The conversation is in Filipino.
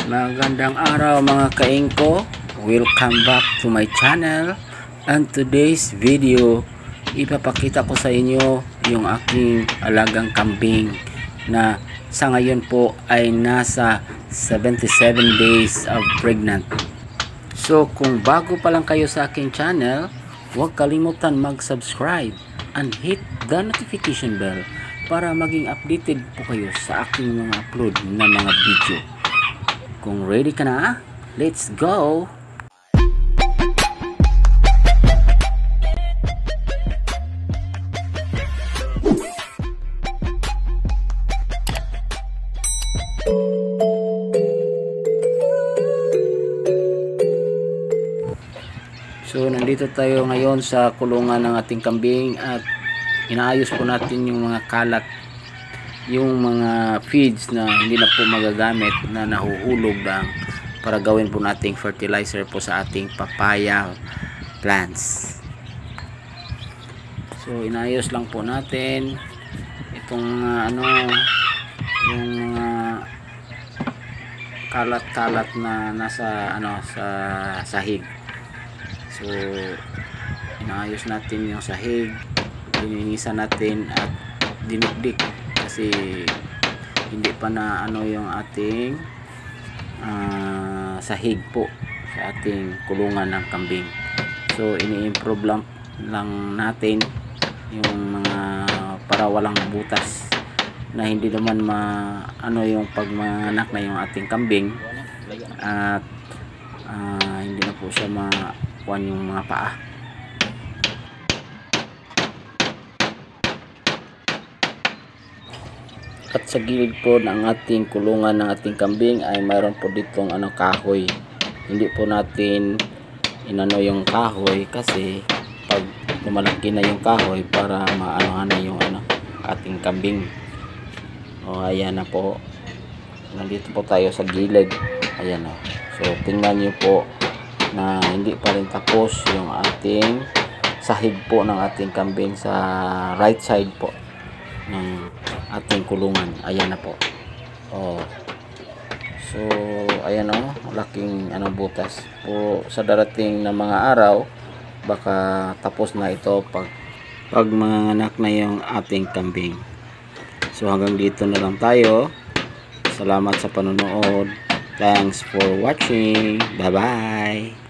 Magandang araw mga kaingko, welcome back to my channel. And today's video, ipapakita ko sa inyo yung aking alagang kambing na sa ngayon po ay nasa 77 days of pregnant. So kung bago pa lang kayo sa aking channel, huwag kalimutan mag-subscribe and hit the notification bell para maging updated po kayo sa aking mga upload na mga video. Kung ready ka na, let's go! So nandito tayo ngayon sa kulungan ng ating kambing at inaayos po natin yung mga kalat, yung mga feeds na hindi na po magagamit na nahuhulog lang para gawin po nating fertilizer po sa ating papaya plants. So inaayos lang po natin itong yung mga kalat-kalat na nasa sa sahig. So inaayos natin yung sahig, lininisan natin at dinukdik kasi hindi pa na yung ating sahig po sa ating kulungan ng kambing. So ini-improve lang natin yung mga para walang butas na hindi naman yung pagmanak na yung ating kambing at hindi na po siya makuha yung mga paa. At sa gilid po ng ating kulungan ng ating kambing ay mayroon po ditong kahoy. Hindi po natin yung kahoy kasi pag lumalaki na yung kahoy para maanohan na yung ating kambing. O ayan na po. Nandito po tayo sa gilid. Ayan o. So tingnan niyo po na hindi pa rin tapos yung ating sahig po ng ating kambing sa right side po ng ating kulungan. Ayan na po. So ayan laking butas po. Sa darating na mga araw baka tapos na ito pag manganak na yung ating kambing. So hanggang dito na lang tayo. Salamat sa panonood. Thanks for watching. Bye bye.